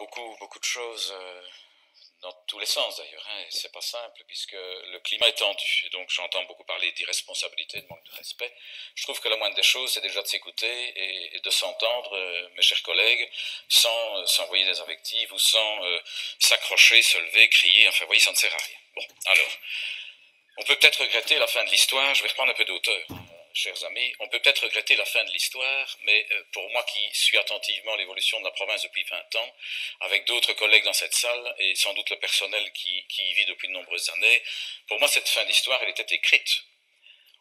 beaucoup de choses dans tous les sens d'ailleurs, hein, et c'est pas simple puisque le climat est tendu. Et donc j'entends beaucoup parler d'irresponsabilité, de manque de respect. Je trouve que la moindre des choses, c'est déjà de s'écouter et de s'entendre, mes chers collègues, sans s'envoyer des invectives ou sans s'accrocher, se lever, crier. Enfin, vous voyez, ça ne sert à rien. Bon, alors, on peut peut-être regretter la fin de l'histoire. Je vais reprendre un peu d'auteur. Chers amis, on peut peut-être regretter la fin de l'histoire, mais pour moi qui suis attentivement l'évolution de la province depuis 20 ans, avec d'autres collègues dans cette salle, et sans doute le personnel qui y vit depuis de nombreuses années, pour moi cette fin d'histoire, elle était écrite.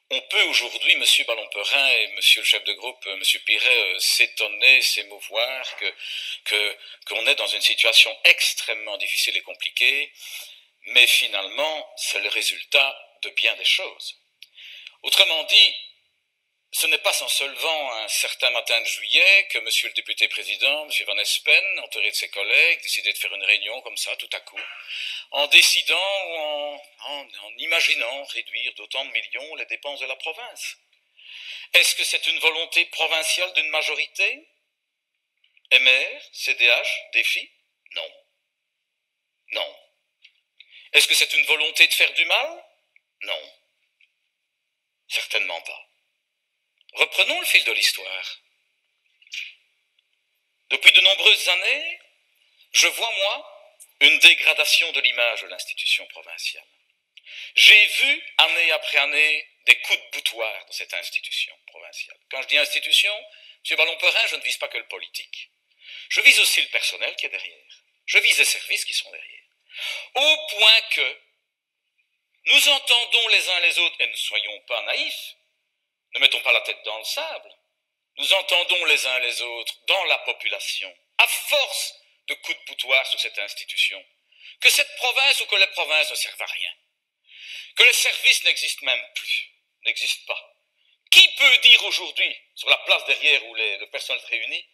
On peut aujourd'hui, Monsieur Ballon-Perrin et Monsieur le chef de groupe, Monsieur Piret, s'étonner, s'émouvoir qu'on est dans une situation extrêmement difficile et compliquée, mais finalement, c'est le résultat de bien des choses. Autrement dit, ce n'est pas en se levant un certain matin de juillet que monsieur le député président, monsieur Van Espen, entouré de ses collègues, décidait de faire une réunion comme ça, tout à coup, en décidant ou en imaginant réduire d'autant de millions les dépenses de la province. Est-ce que c'est une volonté provinciale d'une majorité? MR, CDH, défi? Non. Non. Est-ce que c'est une volonté de faire du mal? Non. Certainement pas. Reprenons le fil de l'histoire. Depuis de nombreuses années, je vois, moi, une dégradation de l'image de l'institution provinciale. J'ai vu, année après année, des coups de boutoir dans cette institution provinciale. Quand je dis institution, M. Ballon-Perrin, je ne vise pas que le politique. Je vise aussi le personnel qui est derrière. Je vise les services qui sont derrière. Au point que nous entendons les uns les autres, et ne soyons pas naïfs, ne mettons pas la tête dans le sable, nous entendons les uns les autres dans la population, à force de coups de boutoir sur cette institution, que cette province ou que les provinces ne servent à rien, que les services n'existent même plus, n'existent pas. Qui peut dire aujourd'hui, sur la place derrière où le personnel se réunit,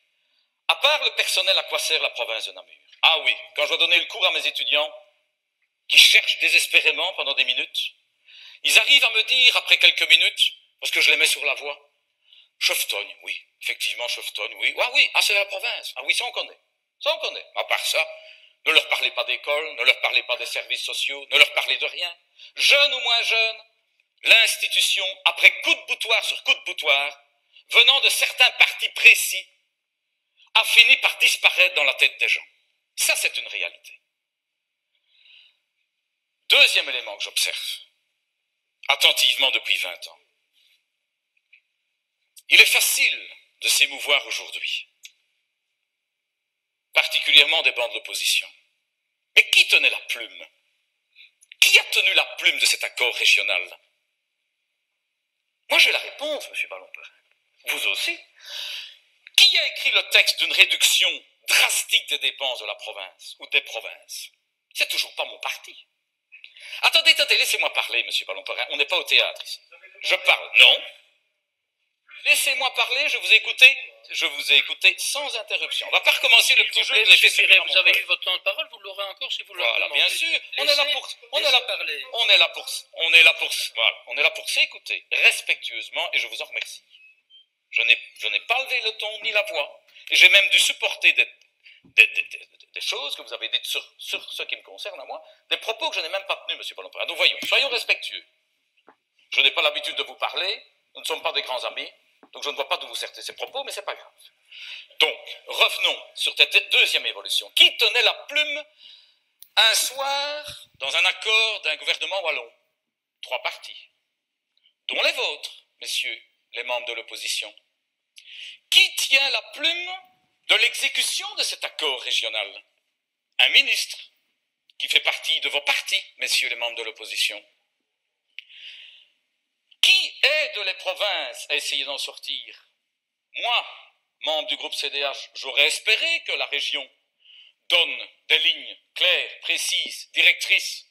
à part le personnel, à quoi sert la province de Namur? Ah oui, quand je dois donner le cours à mes étudiants, qui cherchent désespérément pendant des minutes, ils arrivent à me dire, après quelques minutes, parce que je les mets sur la voie, Cheftogne, oui, effectivement, Cheftogne, oui. Ah oui, ah c'est la province. Ah oui, ça on connaît. Ça on connaît. À part ça, ne leur parlez pas d'école, ne leur parlez pas des services sociaux, ne leur parlez de rien. Jeunes ou moins jeunes, l'institution, après coup de boutoir sur coup de boutoir, venant de certains partis précis, a fini par disparaître dans la tête des gens. Ça, c'est une réalité. Deuxième élément que j'observe, attentivement depuis 20 ans. Il est facile de s'émouvoir aujourd'hui, particulièrement des bancs de l'opposition. Mais qui tenait la plume? Qui a tenu la plume de cet accord régional? Moi j'ai la réponse, M. Ballon-Perrin. Vous aussi. Qui a écrit le texte d'une réduction drastique des dépenses de la province ou des provinces? C'est toujours pas mon parti. Attendez, laissez-moi parler, M. Ballon-Perrin. On n'est pas au théâtre ici. Je parle. Non. Laissez-moi parler, je vous ai écouté sans interruption. On ne va pas recommencer le petit jeu de l'effet Piret. Vous avez eu votre temps de parole, vous l'aurez encore si vous le Voilà, bien sûr. On est là pour s'écouter respectueusement et je vous en remercie. Je n'ai pas levé le ton ni la voix. Et j'ai même dû supporter des choses que vous avez dites sur ce qui me concerne à moi, des propos que je n'ai même pas tenus, M. Ballon-Perrin. Donc voyons, soyons respectueux. Je n'ai pas l'habitude de vous parler, nous ne sommes pas des grands amis, donc je ne vois pas d'où vous sortez ces propos, mais ce n'est pas grave. Donc, revenons sur cette deuxième évolution. Qui tenait la plume un soir dans un accord d'un gouvernement wallon? 3 partis, dont les vôtres, messieurs les membres de l'opposition. Qui tient la plume de l'exécution de cet accord régional? Un ministre qui fait partie de vos partis, messieurs les membres de l'opposition. Qui aide les provinces à essayer d'en sortir? Moi, membre du groupe CDH, j'aurais espéré que la région donne des lignes claires, précises, directrices,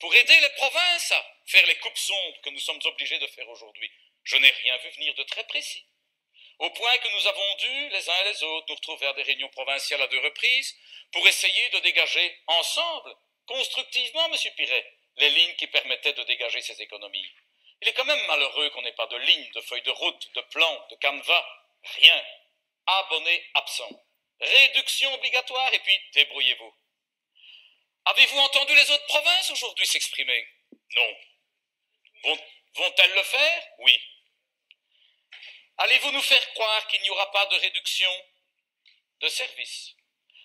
pour aider les provinces à faire les coupes sombres que nous sommes obligés de faire aujourd'hui. Je n'ai rien vu venir de très précis. Au point que nous avons dû, les uns et les autres, nous retrouver à des réunions provinciales à 2 reprises pour essayer de dégager ensemble, constructivement, M. Piret, les lignes qui permettaient de dégager ces économies. Il est quand même malheureux qu'on n'ait pas de lignes, de feuilles de route, de plans, de canevas, rien. Abonnés absents. réduction obligatoire, et puis débrouillez-vous. Avez-vous entendu les autres provinces aujourd'hui s'exprimer? Non. Vont-elles le faire? Oui. Allez-vous nous faire croire qu'il n'y aura pas de réduction de services?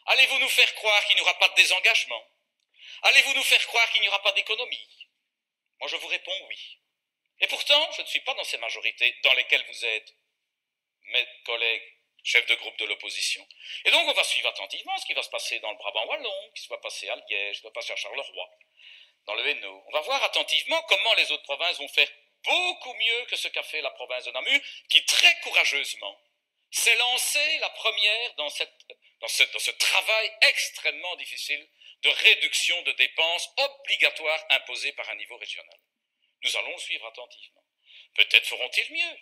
Allez-vous nous faire croire qu'il n'y aura pas de désengagement? Allez-vous nous faire croire qu'il n'y aura pas d'économie? Moi, je vous réponds oui. Et pourtant, je ne suis pas dans ces majorités dans lesquelles vous êtes, mes collègues, chefs de groupe de l'opposition. Et donc, on va suivre attentivement ce qui va se passer dans le Brabant wallon, ce qui va passer à Liège, ce qui va passer à Charleroi, dans le Hainaut. On va voir attentivement comment les autres provinces vont faire beaucoup mieux que ce qu'a fait la province de Namur, qui très courageusement s'est lancée la première dans ce travail extrêmement difficile de réduction de dépenses obligatoires imposées par un niveau régional. Nous allons suivre attentivement. Peut-être feront-ils mieux.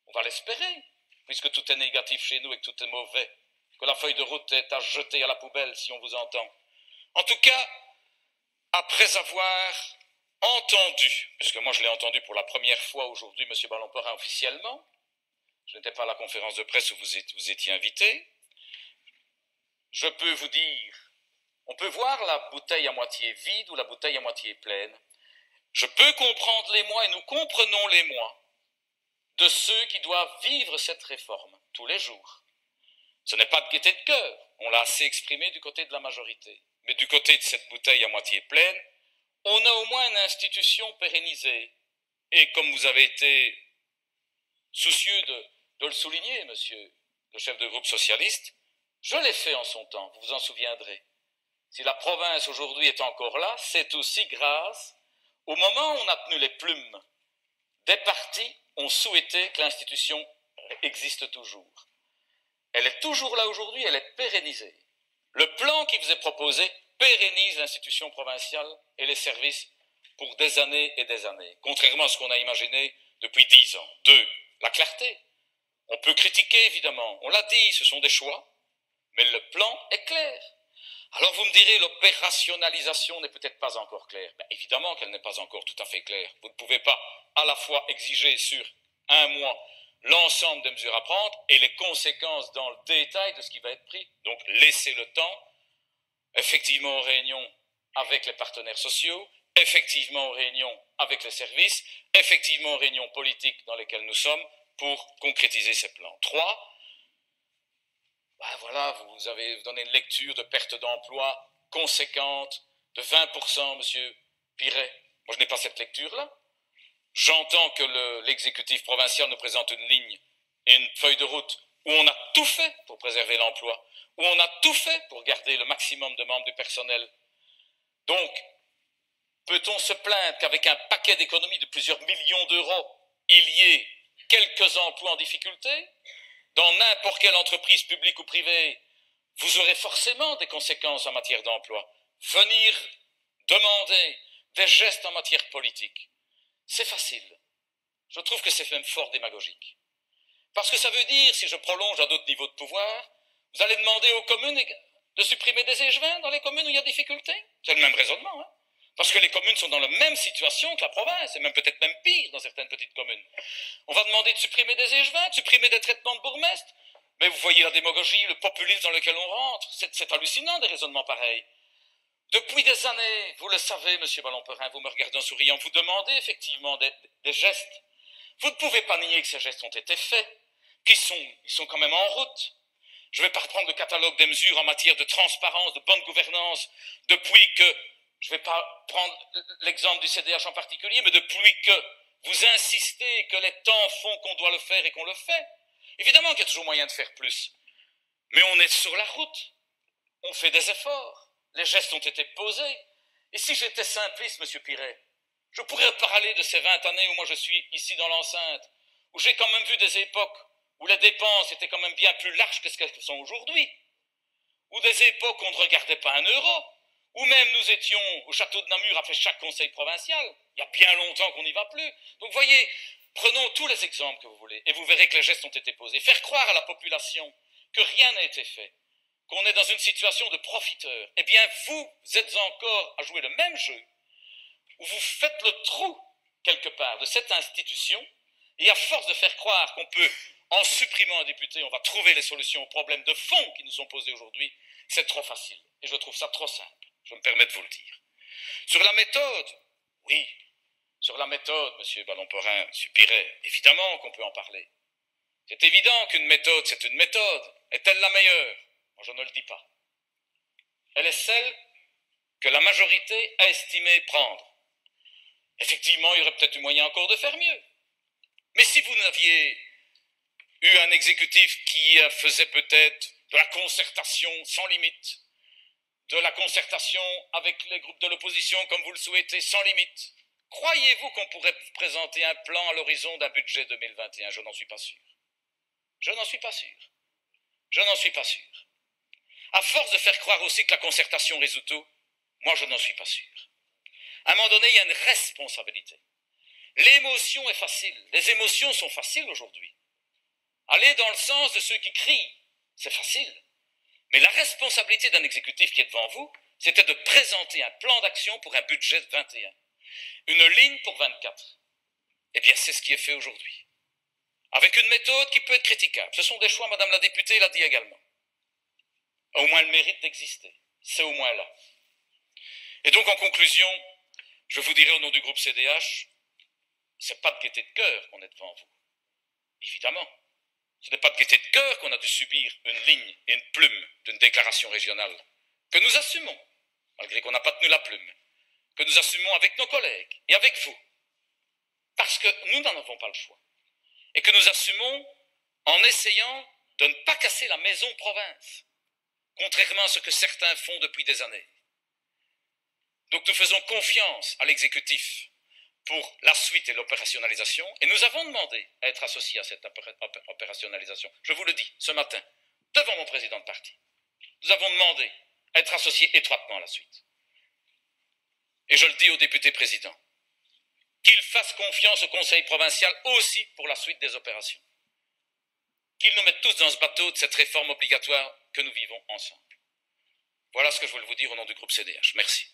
On va l'espérer, puisque tout est négatif chez nous et que tout est mauvais, que la feuille de route est à jeter à la poubelle si on vous entend. En tout cas, après avoir entendu, puisque moi je l'ai entendu pour la première fois aujourd'hui, M. Ballon-Porin officiellement, je n'étais pas à la conférence de presse où vous étiez invité, je peux vous dire, on peut voir la bouteille à moitié vide ou la bouteille à moitié pleine. Je peux comprendre l'émoi et nous comprenons l'émoi de ceux qui doivent vivre cette réforme tous les jours. Ce n'est pas de gaieté de cœur, on l'a assez exprimé du côté de la majorité. Mais du côté de cette bouteille à moitié pleine, on a au moins une institution pérennisée. Et comme vous avez été soucieux de le souligner, monsieur le chef de groupe socialiste, je l'ai fait en son temps, vous vous en souviendrez. Si la province aujourd'hui est encore là, c'est aussi grâce au moment où on a tenu les plumes. Des partis ont souhaité que l'institution existe toujours. Elle est toujours là aujourd'hui, elle est pérennisée. Le plan qui vous est proposé pérennise l'institution provinciale et les services pour des années et des années, contrairement à ce qu'on a imaginé depuis 10 ans. 2. La clarté. On peut critiquer, évidemment. On l'a dit, ce sont des choix, mais le plan est clair. Alors vous me direz, l'opérationnalisation n'est peut-être pas encore claire. Ben, évidemment qu'elle n'est pas encore tout à fait claire. Vous ne pouvez pas à la fois exiger sur un mois l'ensemble des mesures à prendre et les conséquences dans le détail de ce qui va être pris. Donc laissez le temps, effectivement aux réunions avec les partenaires sociaux, effectivement aux réunions avec les services, effectivement aux réunions politiques dans lesquelles nous sommes pour concrétiser ces plans. 3. Ben voilà, vous avez donné une lecture de perte d'emploi conséquente de 20%, monsieur Piret. Moi, je n'ai pas cette lecture-là. J'entends que l'exécutif provincial nous présente une ligne et une feuille de route où on a tout fait pour préserver l'emploi, où on a tout fait pour garder le maximum de membres du personnel. Donc, peut-on se plaindre qu'avec un paquet d'économies de plusieurs millions d'euros, il y ait quelques emplois en difficulté? Dans n'importe quelle entreprise publique ou privée, vous aurez forcément des conséquences en matière d'emploi. Venir demander des gestes en matière politique, c'est facile. Je trouve que c'est même fort démagogique. Parce que ça veut dire, si je prolonge à d'autres niveaux de pouvoir, vous allez demander aux communes de supprimer des échevins dans les communes où il y a difficulté. C'est le même raisonnement, hein. Parce que les communes sont dans la même situation que la province, et même peut-être même pire dans certaines petites communes. On va demander de supprimer des échevins, de supprimer des traitements de bourgmestre. Mais vous voyez la démagogie, le populisme dans lequel on rentre. C'est hallucinant des raisonnements pareils. Depuis des années, vous le savez, monsieur Ballon-Porin, vous me regardez en souriant, vous demandez effectivement des gestes. Vous ne pouvez pas nier que ces gestes ont été faits, ils sont quand même en route. Je ne vais pas reprendre le catalogue des mesures en matière de transparence, de bonne gouvernance, depuis que, je ne vais pas prendre l'exemple du CDH en particulier, mais depuis que vous insistez que les temps font qu'on doit le faire et qu'on le fait. Évidemment qu'il y a toujours moyen de faire plus. Mais on est sur la route. On fait des efforts. Les gestes ont été posés. Et si j'étais simpliste, monsieur Piret, je pourrais parler de ces 20 années où moi je suis ici dans l'enceinte, où j'ai quand même vu des époques où les dépenses étaient quand même bien plus larges que ce qu'elles sont aujourd'hui, où des époques où on ne regardait pas un euro, où même nous étions au château de Namur après chaque conseil provincial. Il y a bien longtemps qu'on n'y va plus. Donc voyez, prenons tous les exemples que vous voulez, et vous verrez que les gestes ont été posés. Faire croire à la population que rien n'a été fait, qu'on est dans une situation de profiteur, eh bien vous êtes encore à jouer le même jeu, où vous faites le trou, quelque part, de cette institution, et à force de faire croire qu'on peut en supprimant un député, on va trouver les solutions aux problèmes de fond qui nous sont posés aujourd'hui, c'est trop facile. Et je trouve ça trop simple. Je me permets de vous le dire. Sur la méthode, oui, sur la méthode, M. Ballon-Porin-Supirey, évidemment qu'on peut en parler. C'est évident qu'une méthode, c'est une méthode. Est-elle la meilleure? Moi, je ne le dis pas. Elle est celle que la majorité a estimé prendre. Effectivement, il y aurait peut-être eu moyen encore de faire mieux. Mais si vous n'aviez eu un exécutif qui faisait peut-être de la concertation sans limite, de la concertation avec les groupes de l'opposition comme vous le souhaitez sans limite, croyez-vous qu'on pourrait présenter un plan à l'horizon d'un budget 2021? Je n'en suis pas sûr. Je n'en suis pas sûr. Je n'en suis pas sûr. À force de faire croire aussi que la concertation résout tout, moi je n'en suis pas sûr. À un moment donné, il y a une responsabilité. L'émotion est facile. Les émotions sont faciles aujourd'hui. Aller dans le sens de ceux qui crient, c'est facile. Mais la responsabilité d'un exécutif qui est devant vous, c'était de présenter un plan d'action pour un budget de 21. Une ligne pour 24. Eh bien, c'est ce qui est fait aujourd'hui. Avec une méthode qui peut être critiquable. Ce sont des choix, Madame la députée l'a dit également. Au moins le mérite d'exister. C'est au moins là. Et donc, en conclusion, je vous dirai au nom du groupe CDH, c'est pas de gaieté de cœur qu'on est devant vous. Évidemment. Ce n'est pas de gaieté de cœur qu'on a dû subir une ligne et une plume d'une déclaration régionale, que nous assumons, malgré qu'on n'a pas tenu la plume, que nous assumons avec nos collègues et avec vous, parce que nous n'en avons pas le choix, et que nous assumons en essayant de ne pas casser la maison province, contrairement à ce que certains font depuis des années. Donc nous faisons confiance à l'exécutif pour la suite et l'opérationnalisation, et nous avons demandé à être associés à cette opérationnalisation. Je vous le dis ce matin, devant mon président de parti. Nous avons demandé à être associés étroitement à la suite. Et je le dis au député président, qu'il fasse confiance au conseil provincial aussi pour la suite des opérations. Qu'ils nous mettent tous dans ce bateau de cette réforme obligatoire que nous vivons ensemble. Voilà ce que je voulais vous dire au nom du groupe CDH. Merci.